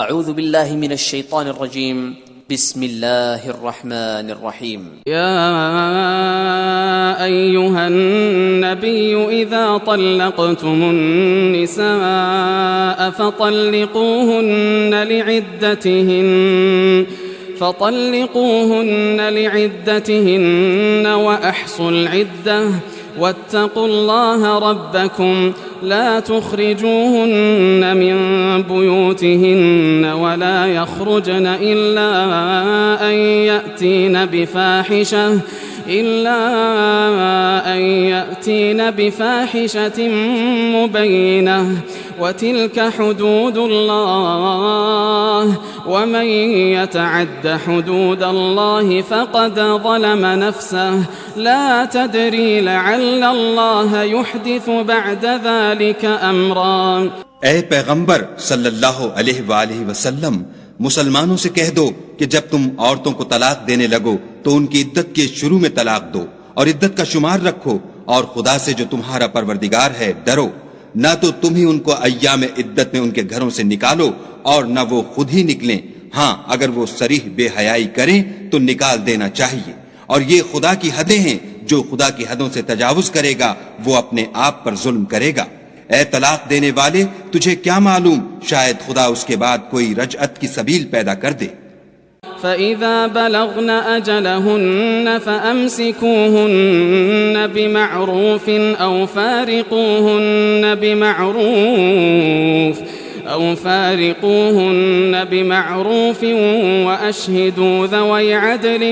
اعوذ باللہ من الشیطان الرجیم بسم اللہ الرحمن الرحیم يا أيها النبي إذا طلقتم النساء فطلقوهن لعدتهن وأحصوا العدة واتقوا الله ربكم لا تخرجوهن من بيوتهن ولا يخرجن إلا أن يأتين بفاحشة مبينة وتلك حدود الله ومن يتعد حدود الله فقد ظلم نفسه لا تدري لعل الله يحدث بعد ذلك أمرا۔ اے پیغمبر صلی اللہ علیہ وآلہ وسلم، مسلمانوں سے کہہ دو کہ جب تم عورتوں کو طلاق دینے لگو تو ان کی عدت کے شروع میں طلاق دو اور عدت کا شمار رکھو، اور خدا سے جو تمہارا پروردگار ہے ڈرو، نہ تو تم ہی ان کو ایام عدت میں ان کے گھروں سے نکالو اور نہ وہ خود ہی نکلیں، ہاں اگر وہ صریح بے حیائی کریں تو نکال دینا چاہیے، اور یہ خدا کی حدیں ہیں، جو خدا کی حدوں سے تجاوز کرے گا وہ اپنے آپ پر ظلم کرے گا۔ اے طلاق دینے والے، تجھے کیا معلوم شاید خدا اس کے بعد کوئی رجعت کی سبیل پیدا کر دے۔ فَإِذَا بَلَغْنَ أَجَلَهُنَّ فَأَمْسِكُوهُنَّ بِمَعْرُوفٍ أَوْ فَارِقُوهُنَّ بِمَعْرُوفٍ وَأَشْهِدُوا ذَوَيْ عَدْلٍ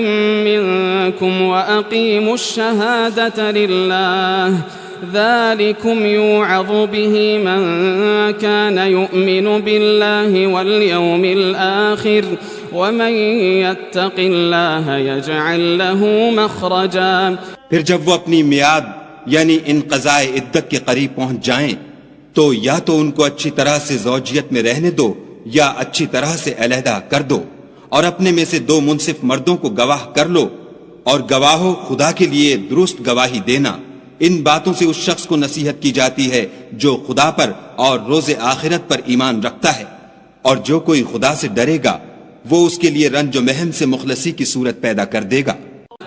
مِّنكُمْ وَأَقِيمُوا الشَّهَادَةَ لِلَّهِ ذَلِكُمْ يُوعَظُ بِهِ مَن كَانَ يُؤْمِنُ بِاللَّهِ وَالْيَوْمِ الْآخِرِ وَمَن يَتَّقِ اللَّهَ يَجْعَل لَّهُ مَخْرَجًا۔ پھر جب وہ اپنی میعاد یعنی انقضاء عدت کے قریب پہنچ جائیں تو یا تو ان کو اچھی طرح سے زوجیت میں رہنے دو یا اچھی طرح سے علیحدہ کر دو، اور اپنے میں سے 2 منصف مردوں کو گواہ کر لو، اور گواہو خدا کے لیے درست گواہی دینا۔ ان باتوں سے اس شخص کو نصیحت کی جاتی ہے جو خدا پر اور روز آخرت پر ایمان رکھتا ہے، اور جو کوئی خدا سے ڈرے گا وہ اس کے لیے رنج و محن سے مخلصی کی صورت پیدا کر دے گا۔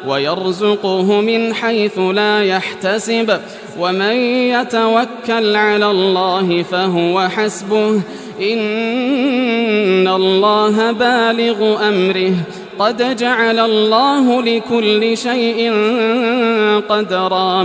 وَيَرْزُقُهُ مِنْ حَيْثُ لَا يَحْتَسِبُ وَمَنْ يَتَوَكَّلْ عَلَى اللَّهِ فَهُوَ حَسْبُهُ إِنَّ اللَّهَ بَالِغُ أَمْرِهِ قَدْ جَعَلَ اللَّهُ لِكُلِّ شَيْءٍ قَدْرًا۔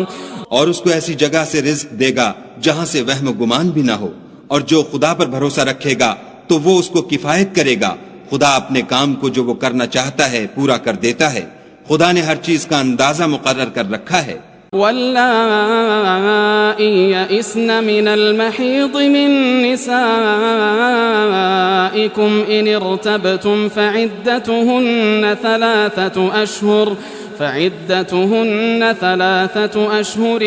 اور اس کو ایسی جگہ سے رزق دے گا جہاں سے وہم و گمان بھی نہ ہو، اور جو خدا پر بھروسہ رکھے گا تو وہ اس کو کفایت کرے گا۔ خدا اپنے کام کو جو وہ کرنا چاہتا ہے پورا کر دیتا ہے، خدا نے ہر چیز کا اندازہ مقرر کر رکھا ہے۔ واللائي يئسن من المحيض من نسائكم إن ارتبتم فعدتهن 3 أشهر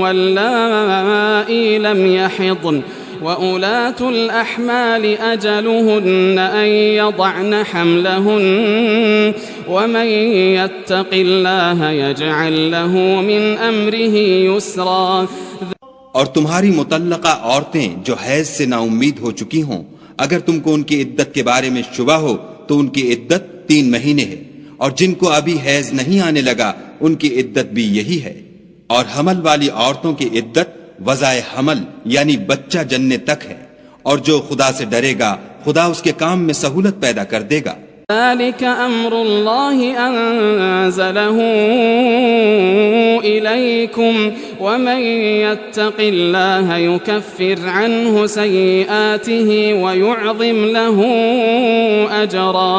واللائي لم يحضن وأولاة الأحمال أجلهن أن يضعن حملهن ومن يتق الله يجعل له من أمره يسرا۔ اور تمہاری مطلقہ عورتیں جو حیض سے نا امید ہو چکی ہوں، اگر تم کو ان کی عدت کے بارے میں شبہ ہو تو ان کی عدت 3 مہینے ہے، اور جن کو ابھی حیض نہیں آنے لگا ان کی عدت بھی یہی ہے، اور حمل والی عورتوں کی عدت وضع حمل یعنی بچہ جننے تک ہے، اور جو خدا سے ڈرے گا خدا اس کے کام میں سہولت پیدا کر دے گا۔ ذلك أمر الله أنزله إليكم ومن يتق الله يكفر عنه سيئاته ويعظم له أجرا۔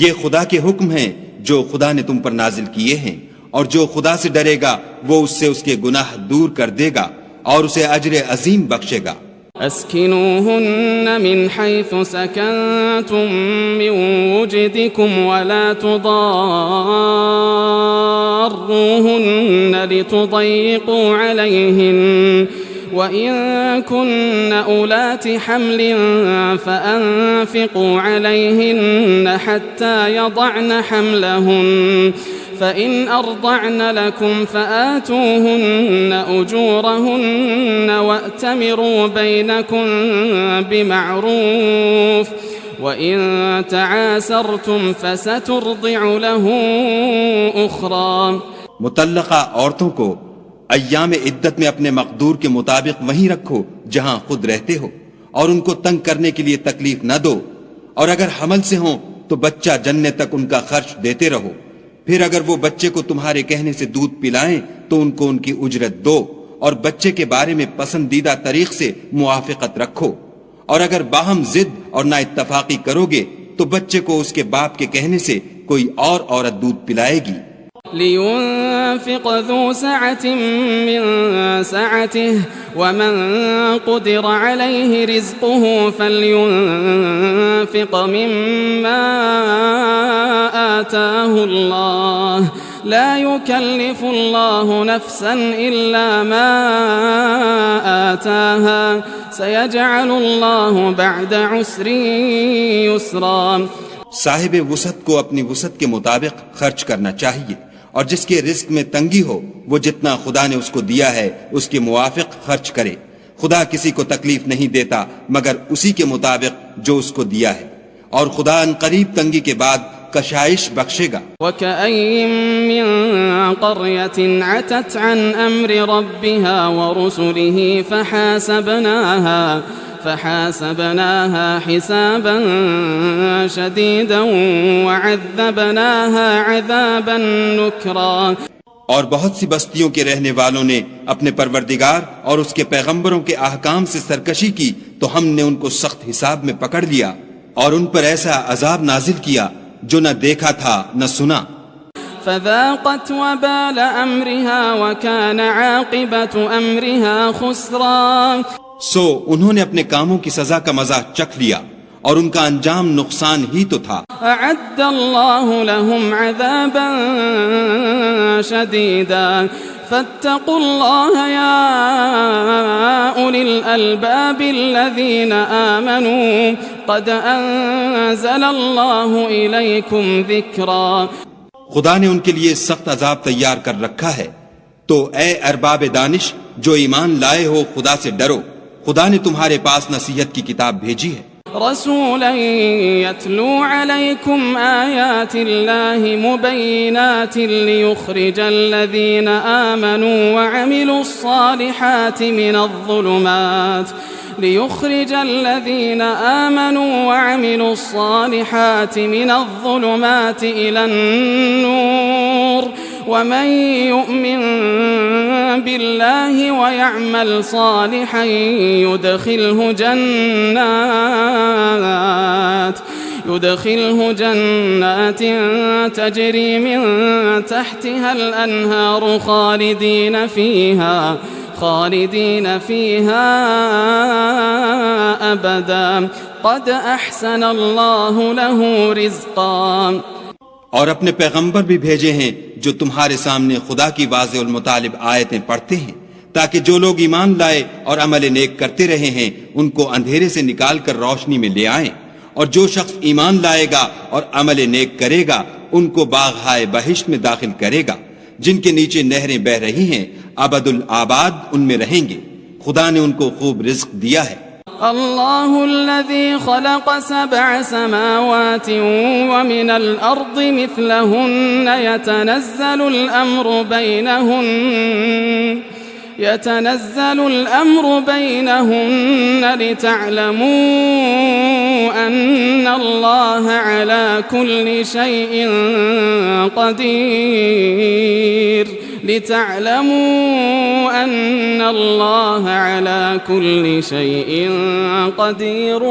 یہ خدا کے حکم ہیں جو خدا نے تم پر نازل کیے ہیں، اور جو خدا سے ڈرے گا وہ اس سے اس کے گناہ دور کر دے گا اور اسے اجر عظیم بخشے گا۔ اسكنوهن من حيث سكنتم من وجدكم ولا تضاروهن لتضيقوا عليهن وإن كن أولات حمل فأنفقوا عليهن حتى يضعن حملهن فإن أرضعن لكم فآتوهن أجورهن وأتمروا بينكم بمعروف وَإِن تَعَاسَرْتُمْ فَسَتُرْضِعُ لَهُ أُخْرَى. مطلقہ عورتوں کو ایام عدت میں اپنے مقدور کے مطابق وہیں رکھو جہاں خود رہتے ہو، اور ان کو تنگ کرنے کے لیے تکلیف نہ دو، اور اگر حمل سے ہوں تو بچہ جننے تک ان کا خرچ دیتے رہو. پھر اگر وہ بچے کو تمہارے کہنے سے دودھ پلائیں تو ان کو ان کی اجرت دو، اور بچے کے بارے میں پسندیدہ طریق سے موافقت رکھو. اور اگر باہم ضد اور نا اتفاقی کرو گے تو بچے کو اس کے باپ کے کہنے سے کوئی اور عورت دودھ پلائے گی. لينفق ذو سعة من سعته ومن قدر عليه رزقه فلينفق مما آتاه الله لا يكلف الله نفسا إلا ما آتاها سيجعل الله بعد عسر يسرا. صاحب وسعت کو اپنی وسعت کے مطابق خرچ کرنا چاہیے، اور جس کے رزق میں تنگی ہو وہ جتنا خدا نے اس کو دیا ہے اس کے موافق خرچ کرے. خدا کسی کو تکلیف نہیں دیتا مگر اسی کے مطابق جو اس کو دیا ہے، اور خدا ان قریب تنگی کے بعد کشائش بخشے گا. وَكَأَيٍّ مِّن قَرْيَةٍ عَتَتْ عَنْ أَمْرِ رَبِّهَا وَرُسُلِهِ فحاسبناها حسابا شديدا وعذبناها عذابا نكرا. اور بہت سی بستیوں کے رہنے والوں نے اپنے پروردگار اور اس کے پیغمبروں کے احکام سے سرکشی کی تو ہم نے ان کو سخت حساب میں پکڑ لیا اور ان پر ایسا عذاب نازل کیا جو نہ دیکھا تھا نہ سنا. فذاقت وبال امرها وكان عاقبة امرها خسرا. سو انہوں نے اپنے کاموں کی سزا کا مزہ چکھ لیا اور ان کا انجام نقصان ہی تو تھا. اعد اللہ لهم عذابا شدیدا فاتقوا اللہ یا اولی الالباب الذین آمنوا قد انزل اللہ الیکم ذکرا. خدا نے ان کے لیے سخت عذاب تیار کر رکھا ہے، تو اے ارباب دانش جو ایمان لائے ہو خدا سے ڈرو، خدا نے تمہارے پاس نصیحت کی کتاب بھیجی ہے. رسولا يتلو عليكم آيات الله مبينات ليخرج الذين آمنوا وعملوا الصالحات من الظلمات إلى النور ومن يؤمن بالله ويعمل صالحا يدخله جنات تجري من تحتها الأنهار خالدين فيها أبدا قد أحسن الله له رزقا. اور اپنے پیغمبر بھی بھیجے ہیں جو تمہارے سامنے خدا کی واضح المطالب آیتیں پڑھتے ہیں تاکہ جو لوگ ایمان لائے اور عمل نیک کرتے رہے ہیں ان کو اندھیرے سے نکال کر روشنی میں لے آئیں، اور جو شخص ایمان لائے گا اور عمل نیک کرے گا ان کو باغہائے بہشت میں داخل کرے گا جن کے نیچے نہریں بہ رہی ہیں، ابد الآباد ان میں رہیں گے. خدا نے ان کو خوب رزق دیا ہے. اللہ الذي خلق 7 سماوات ومن الأرض مثلهن يتنزل الأمر بينهن لتعلموا أن الله على كل شيء قدير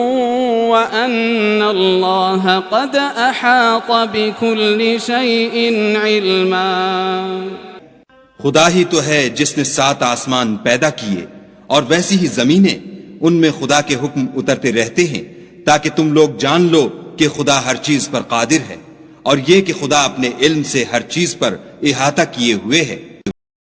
وأن الله قد أحاط بكل شيء علما. خدا ہی تو ہے جس نے 7 آسمان پیدا کیے اور ویسی ہی زمینیں، ان میں خدا کے حکم اترتے رہتے ہیں تاکہ تم لوگ جان لو کہ خدا ہر چیز پر قادر ہے، اور یہ کہ خدا اپنے علم سے ہر چیز پر احاطہ کیے ہوئے ہے.